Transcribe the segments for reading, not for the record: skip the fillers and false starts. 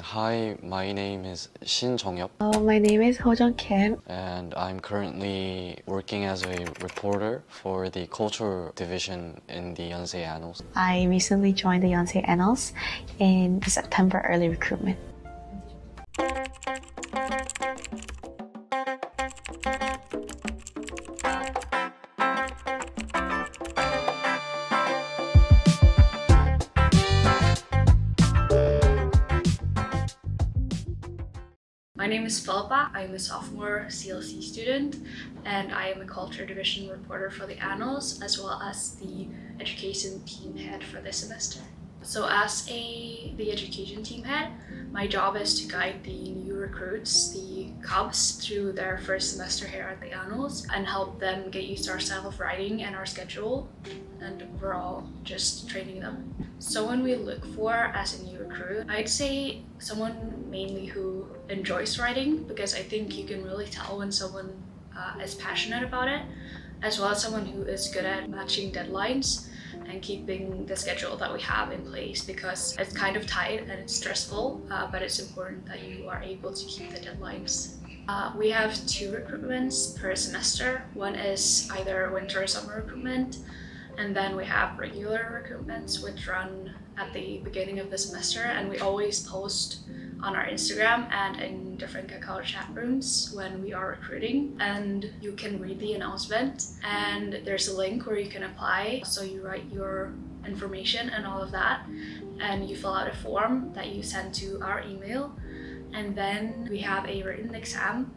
Hi, my name is Shin Jong-yeop, My name is Ho Jung Kim. and I'm currently working as a reporter for the culture division in the Yonsei Annals. I recently joined the Yonsei Annals in the September early recruitment. My name is Philippa. I'm a sophomore CLC student, and I am a culture division reporter for the Annals, as well as the education team head for this semester. So as the education team head, my job is to guide the new recruits, the Cubs, through their first semester here at the Annals and help them get used to our style of writing and our schedule, and overall just training them. So when we look for as a new recruit, I'd say someone mainly who enjoys writing, because I think you can really tell when someone is passionate about it, as well as someone who is good at matching deadlines and keeping the schedule that we have in place, because it's kind of tight and it's stressful, but it's important that you are able to keep the deadlines. We have 2 recruitments per semester. One is either winter or summer recruitment, and then we have regular recruitments which run at the beginning of the semester, and we always post on our Instagram and in different Kakao chat rooms when we are recruiting, and you can read the announcement, and there's a link where you can apply. So you write your information and all of that, and you fill out a form that you send to our email, and then we have a written exam,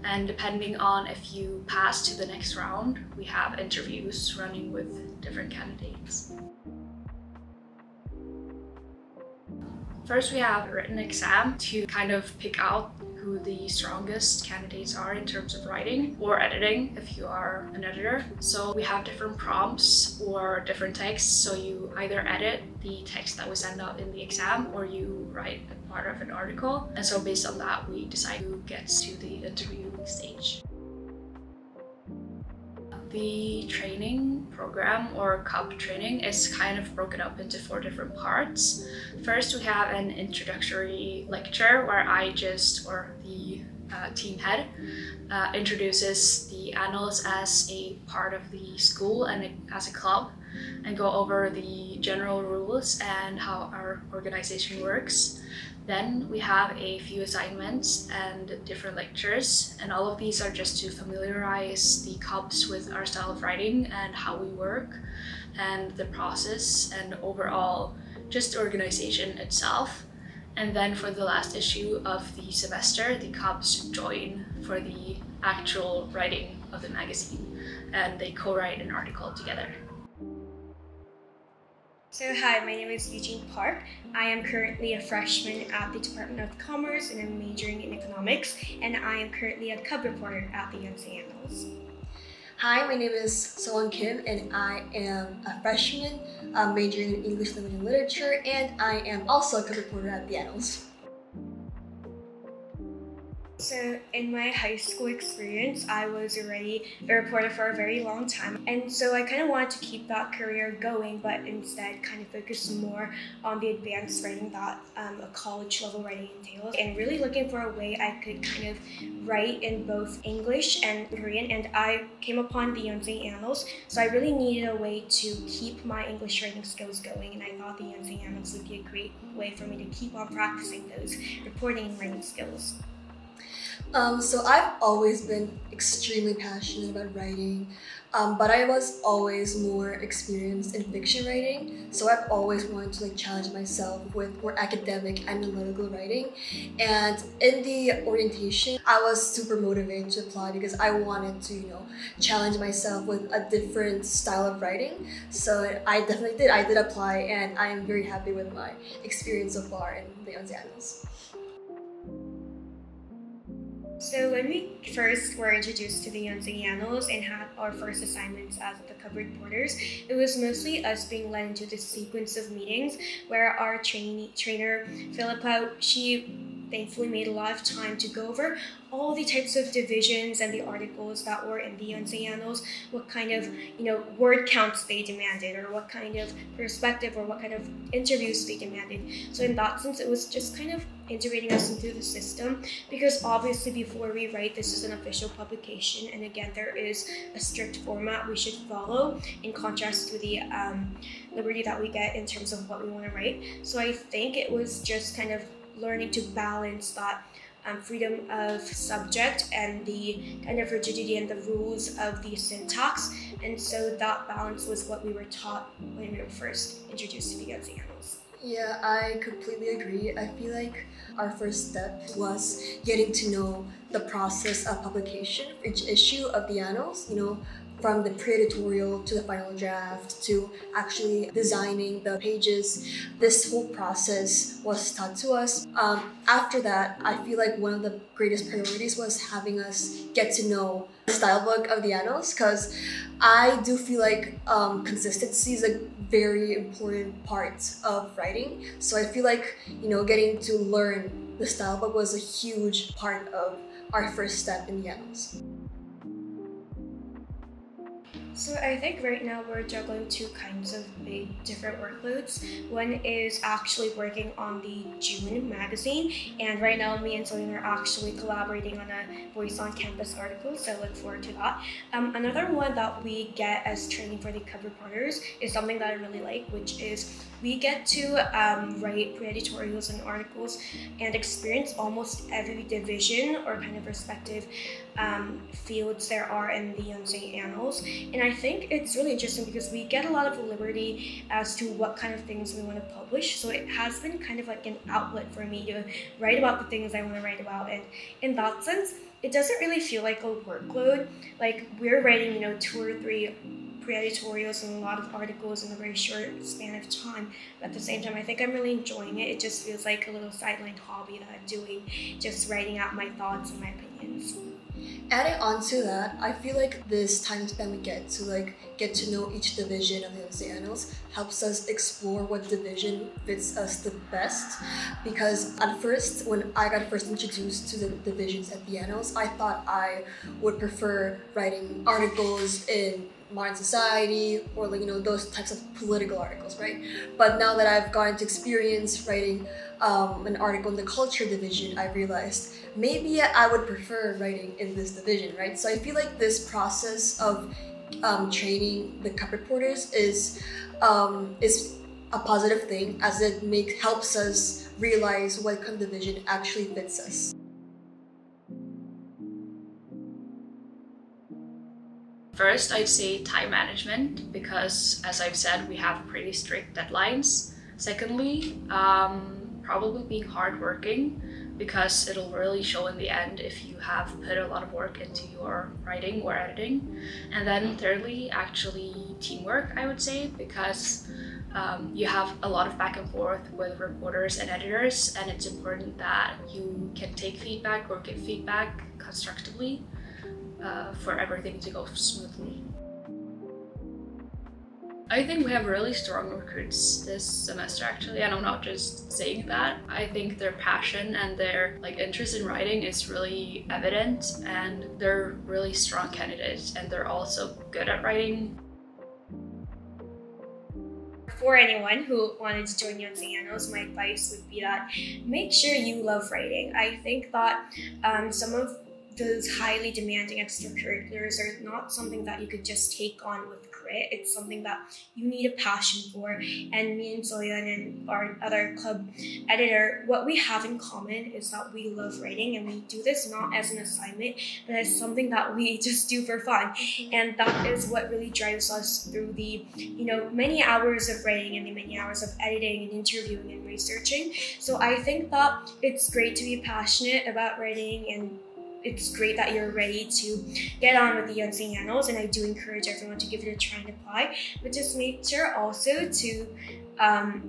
and depending on if you pass to the next round, we have interviews running with different candidates. First, we have a written exam to kind of pick out who the strongest candidates are in terms of writing or editing if you are an editor. So we have different prompts or different texts. So you either edit the text that we send out in the exam, or you write a part of an article. And so based on that, we decide who gets to the interviewing stage. The training program, or CUP training, is kind of broken up into 4 different parts. First, we have an introductory lecture where the team head introduces the Annals as a part of the school and as a club, and go over the general rules and how our organization works. Then we have a few assignments and different lectures, and all of these are just to familiarize the Cubs with our style of writing and how we work and the process and overall just the organization itself. And then for the last issue of the semester, the Cubs join for the actual writing of the magazine, and they co-write an article together. So hi, my name is Eugene Park. I am currently a freshman at the Department of Commerce and I'm majoring in economics, and I am currently a cub reporter at the Yonsei Annals. Hi, my name is Sohwan Kim, and I am a freshman majoring in English Language and Literature, and I am also a cub reporter at the Annals. So in my high school experience, I was already a reporter for a very long time, and so I kind of wanted to keep that career going, but instead kind of focus more on the advanced writing that a college level writing entails, and really looking for a way I could kind of write in both English and Korean. And I came upon the Yonsei Annals, so I really needed a way to keep my English writing skills going, and I thought the Yonsei Annals would be a great way for me to keep on practicing those reporting and writing skills. So I've always been extremely passionate about writing, but I was always more experienced in fiction writing. So I've always wanted to challenge myself with more academic, analytical writing. And in the orientation, I was super motivated to apply because I wanted to, challenge myself with a different style of writing. So I definitely did. I did apply, and I am very happy with my experience so far in the Yonsei Annals. So when we first were introduced to the Yonsei Annals and had our first assignments as the cub reporters, it was mostly us being led into this sequence of meetings where our trainer, Philippa, she thankfully made a lot of time to go over all the types of divisions and the articles that were in the Yonsei Annals, what kind of word counts they demanded, or what kind of perspective or what kind of interviews they demanded. So in that sense, it was just kind of integrating us into the system, because obviously before we write, this is an official publication, and again there is a strict format we should follow in contrast to the liberty that we get in terms of what we want to write. So I think it was just kind of learning to balance that freedom of subject and the kind of rigidity and the rules of the syntax, and so that balance was what we were taught when we were first introduced to the Yonsei Annals. Yeah, I completely agree. I feel like our first step was getting to know the process of publication for each issue of the Annals, from the pre-editorial to the final draft to actually designing the pages. This whole process was taught to us. After that, I feel like one of the greatest priorities was having us get to know the style book of the Annals, because I do feel like consistency is a very important part of writing. So I feel like, getting to learn the style book was a huge part of our first step in the Annals. So I think right now we're juggling two kinds of big different workloads. One is actually working on the June magazine, and right now me and Zoe are actually collaborating on a Voice on Campus article, so I look forward to that. Another one that we get as training for the cub reporters is something that I really like, which is we get to write pre-editorials and articles and experience almost every division or kind of respective fields there are in the Yonsei Annals. And I think it's really interesting because we get a lot of liberty as to what kind of things we want to publish. So it has been kind of like an outlet for me to write about the things I want to write about. And in that sense, it doesn't really feel like a workload. Like we're writing, 2 or 3 pre-editorials and a lot of articles in a very short span of time. But at the same time, I think I'm really enjoying it. It just feels like a little sideline hobby that I'm doing, just writing out my thoughts and my opinions. Adding on to that, I feel like this time span we get to know each division of the Yonsei Annals helps us explore what division fits us the best. Because at first, when I got first introduced to the divisions at the Annals, I thought I would prefer writing articles in modern society or those types of political articles, right? But now that I've gotten to experience writing an article in the culture division, I realized maybe I would prefer writing in this division, right? So I feel like this process of training the cub reporters is a positive thing, as it helps us realize what kind of division actually fits us. First, I'd say time management, because as I've said, we have pretty strict deadlines. Secondly, probably being hardworking, because it'll really show in the end if you have put a lot of work into your writing or editing. And then thirdly, actually teamwork, I would say, because you have a lot of back and forth with reporters and editors, and it's important that you can take feedback or give feedback constructively for everything to go smoothly. I think we have really strong recruits this semester, actually, and I'm not just saying that. I think their passion and their interest in writing is really evident, and they're really strong candidates, and they're also good at writing. For anyone who wanted to join Yonsei Annals, my advice would be that make sure you love writing. I think that some of those highly demanding extracurriculars are not something that you could just take on with grit. It's something that you need a passion for. And me and Soyeon and our other club editor, what we have in common is that we love writing, and we do this not as an assignment, but as something that we just do for fun. And that is what really drives us through the many hours of writing and the many hours of editing and interviewing and researching. So I think that it's great to be passionate about writing, and it's great that you're ready to get on with the Yonsei Annals, and I do encourage everyone to give it a try and apply. But just make sure also to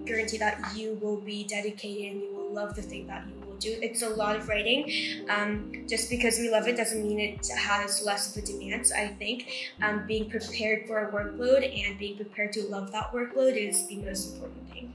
guarantee that you will be dedicated and you will love the thing that you will do. It's a lot of writing. Just because we love it doesn't mean it has less of a demand. So I think being prepared for a workload and being prepared to love that workload is the most important thing.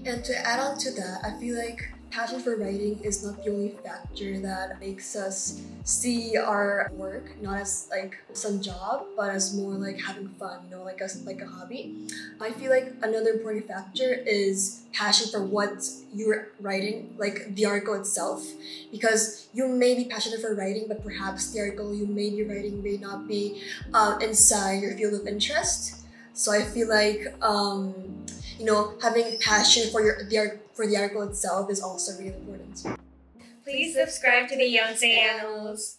And to add on to that, I feel like passion for writing is not the only factor that makes us see our work not as like some job, but as more like having fun, you know, like a hobby. I feel like another important factor is passion for what you're writing, like the article itself, because you may be passionate for writing, but perhaps the article you may be writing may not be inside your field of interest. So I feel like you know, having passion for the article itself is also really important. Please subscribe to the Yonsei Annals.